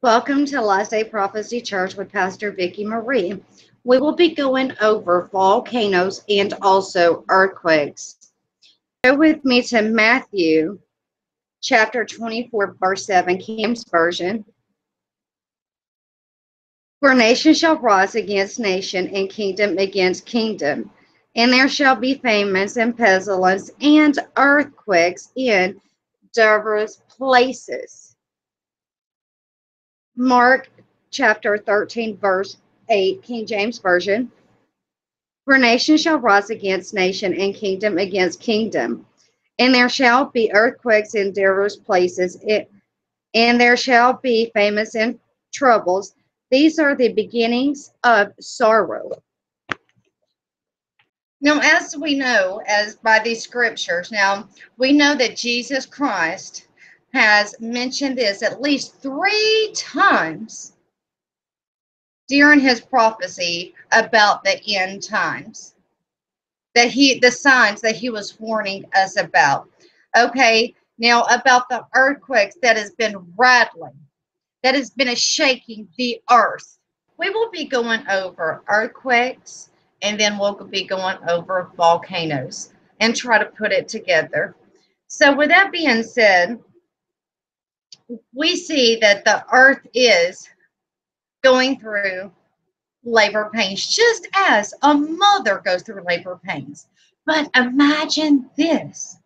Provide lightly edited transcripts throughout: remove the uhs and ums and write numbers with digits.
Welcome to Last Day Prophecy Church with Pastor Vicki Marie. We will be going over volcanoes and also earthquakes. Go with me to Matthew chapter 24, verse 7, King James Version. For nation shall rise against nation, and kingdom against kingdom, and there shall be famines and pestilence and earthquakes in divers places. Mark chapter 13, verse 8, King James Version. For nation shall rise against nation, and kingdom against kingdom, and there shall be earthquakes in divers places, and there shall be famines and troubles. These are the beginnings of sorrow. Now, as we know, as by these scriptures, now we know that Jesus Christ has mentioned this at least 3 times during his prophecy about the end times, that the signs that he was warning us about. Okay, now about the earthquakes that has been rattling, that has been shaking the earth. We will be going over earthquakes, and then we'll be going over volcanoes and try to put it together. So with that being said, we see that the earth is going through labor pains, just as a mother goes through labor pains. But imagine this,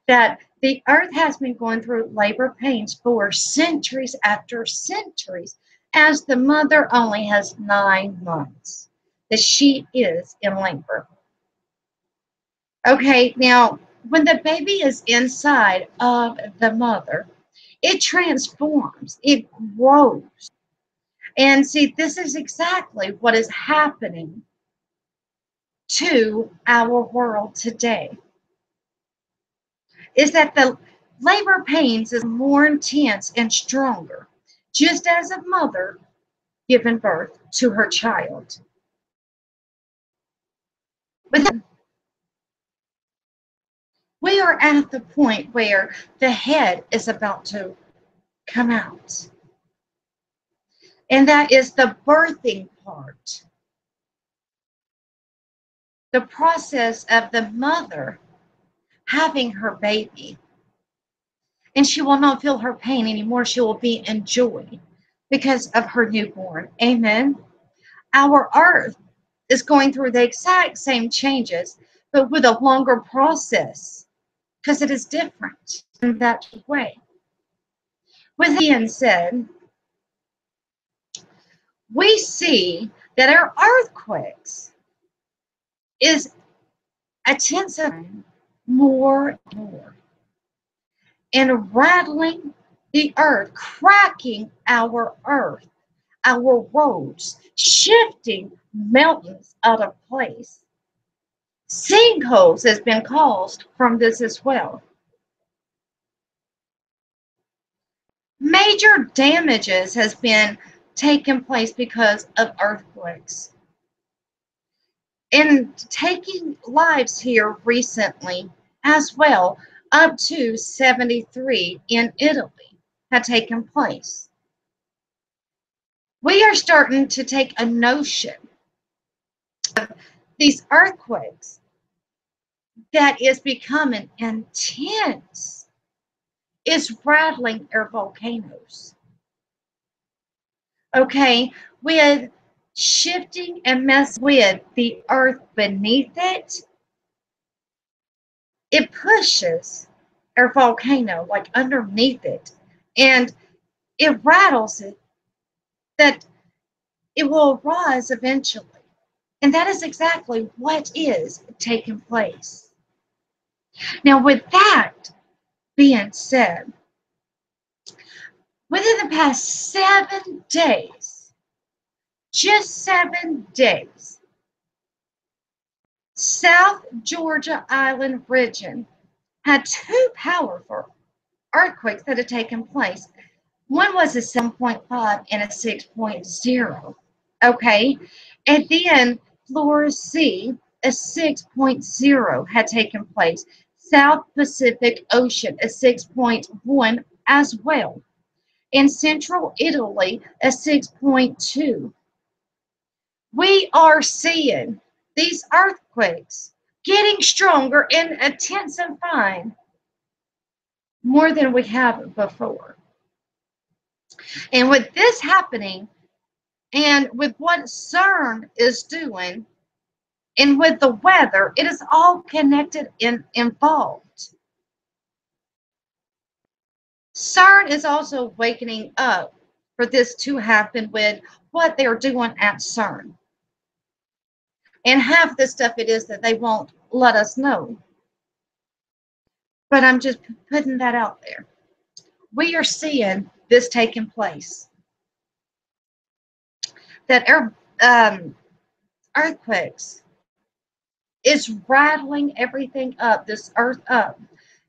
that the earth has been going through labor pains for centuries after centuries, as the mother only has 9 months that she is in labor. Okay, now when the baby is inside of the mother, it transforms, it grows. And see, this is exactly what is happening to our world today, is that the labor pains is more intense and stronger, just as a mother giving birth to her child. But then we are at the point where the head is about to come out. And that is the birthing part. The process of the mother having her baby. And she will not feel her pain anymore. She will be in joy because of her newborn. Amen. Our earth is going through the exact same changes, but with a longer process, because it is different in that way. With that being said, we see that our earthquakes is intensifying more and more, and rattling the earth, cracking our earth, our roads, shifting mountains out of place. Sinkholes has been caused from this as well. Major damages has been taking place because of earthquakes, and taking lives here recently as well. Up to 73 in Italy had taken place. We are starting to take a notion of these earthquakes that is becoming intense, is rattling our volcanoes. Okay, with shifting and mess with the earth beneath it, it pushes our volcano like underneath it, and it rattles it, that it will rise eventually. And that is exactly what is taking place. Now, with that being said, within the past 7 days, just 7 days, South Georgia Island region had 2 powerful earthquakes that had taken place. One was a 7.5 and a 6.0. Okay, and then Florida Sea, a 6.0 had taken place. South Pacific Ocean, a 6.1 as well. In central Italy, a 6.2. We are seeing these earthquakes getting stronger and intensifying more than we have before. And with this happening, and with what CERN is doing, and with the weather, it is all connected and involved. CERN is also waking up for this to happen with what they're doing at CERN. And half the stuff it is that they won't let us know. But I'm just putting that out there. We are seeing this taking place. That earthquakes is rattling everything up, this earth up.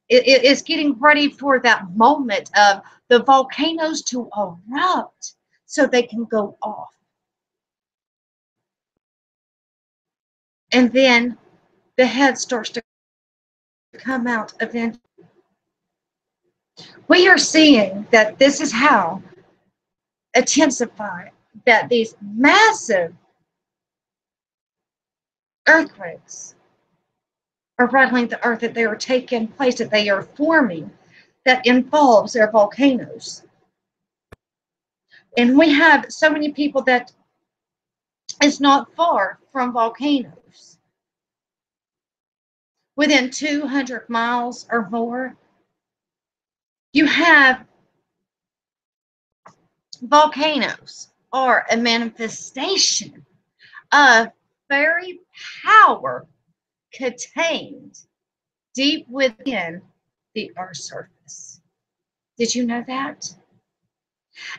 It is getting ready for that moment of the volcanoes to erupt so they can go off. And then the head starts to come out eventually. We are seeing that this is how intensified that these massive earthquakes are rattling the earth, that they are taking place, that they are forming, that involves their volcanoes. And we have so many people that is not far from volcanoes. Within 200 miles or more, you have volcanoes, are a manifestation of fairy power contained deep within the Earth's surface. Did you know that?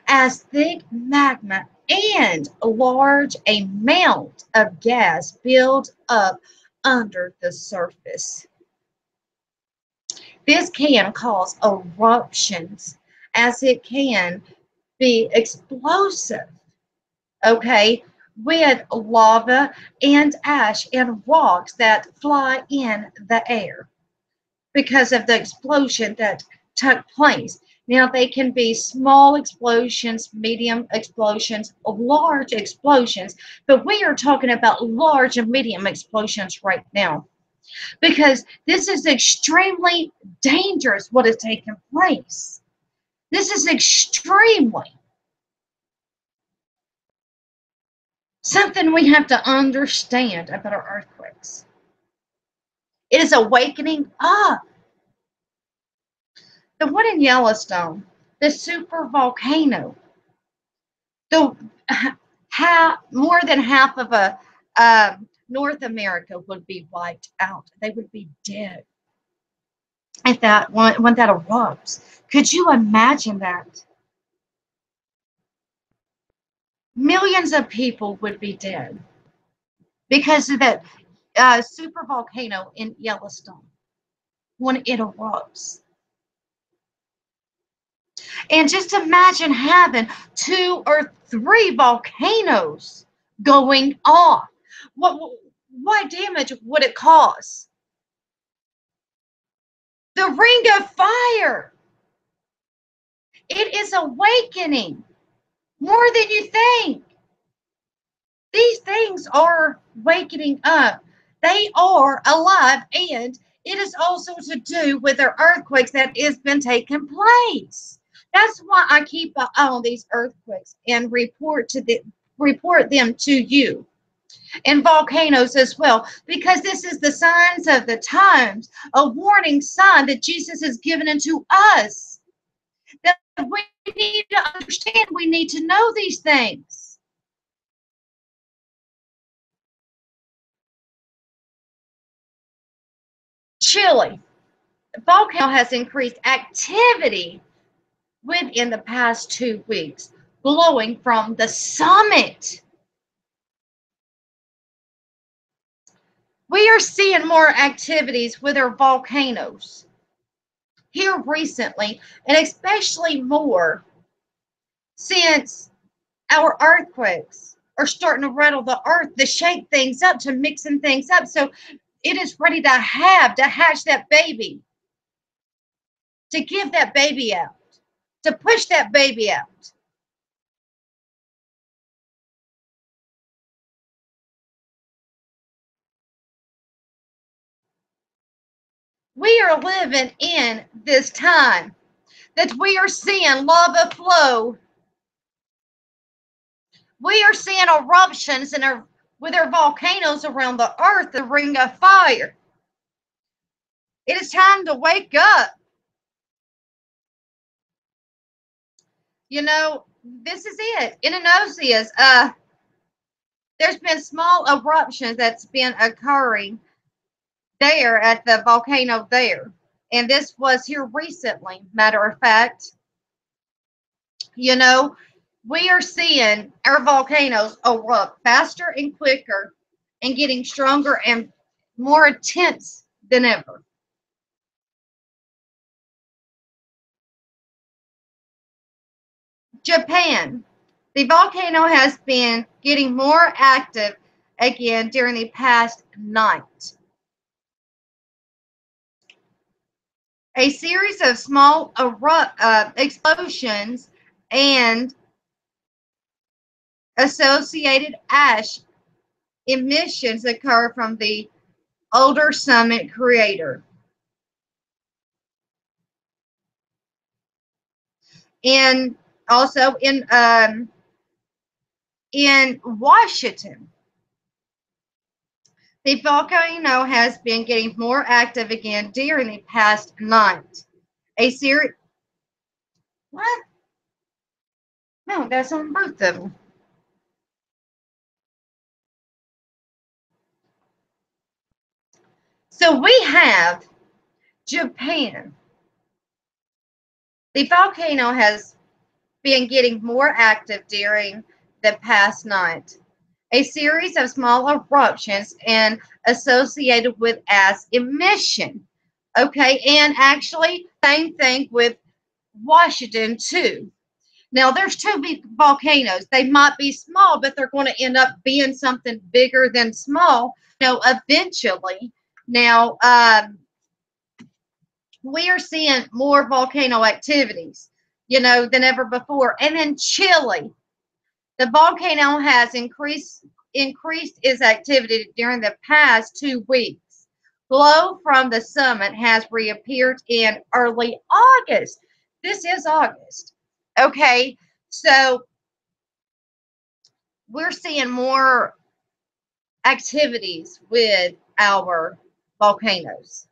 As thick magma and large amount of gas build up under the surface. This can cause eruptions, as it can be explosive, okay, with lava and ash and rocks that fly in the air because of the explosion that took place. Now, they can be small explosions, medium explosions, large explosions, but we are talking about large and medium explosions right now, because this is extremely dangerous what is taking place. This is extremely something we have to understand about our earthquakes. It is awakening up. The one in Yellowstone, the super volcano, the more than half of North America would be wiped out. They would be dead if that when that erupts. Could you imagine that? Millions of people would be dead because of that super volcano in Yellowstone when it erupts. And just imagine having 2 or 3 volcanoes going off. What damage would it cause? The ring of fire. It is awakening more than you think. These things are waking up. They are alive, and it is also to do with the earthquakes that has been taking place. That's why I keep an eye on these earthquakes and report them to you, and volcanoes as well, because this is the signs of the times, a warning sign that Jesus has given unto us, that we need to understand. We need to know these things. Chile, the volcano has increased activity within the past 2 weeks, blowing from the summit. We are seeing more activities with our volcanoes here recently, and especially more since our earthquakes are starting to rattle the earth, to shake things up, to mixing things up. So it is ready to hatch that baby, to give that baby out. to push that baby out. We are living in this time that we are seeing lava flow. We are seeing eruptions and with our volcanoes around the earth, the ring of fire. It is time to wake up. You know, this is it. Indonesia's there's been small eruptions that's been occurring there at the volcano there. And this was here recently, matter of fact. You know, we are seeing our volcanoes erupt faster and quicker and getting stronger and more intense than ever. Japan. The volcano has been getting more active again during the past night. A series of small explosions and associated ash emissions occur from the older summit crater. And also in Washington, the volcano has been getting more active again during the past night. A series. What? No, that's on both of them. So we have Japan. The volcano has been getting more active during the past night. A series of small eruptions and associated with ash emission. Okay, and actually, same thing with Washington too. Now, there's two big volcanoes. They might be small, but they're going to end up being something bigger than small, eventually. Now, we are seeing more volcano activities, than ever before. And then Chile. The volcano has increased its activity during the past 2 weeks. Glow from the summit has reappeared in early August. This is August. Okay, so we're seeing more activities with our volcanoes.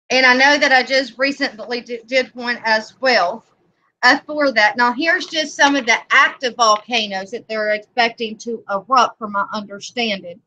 And I know that I just recently did one as well for that. Now, here's just some of the active volcanoes that they're expecting to erupt, from my understanding.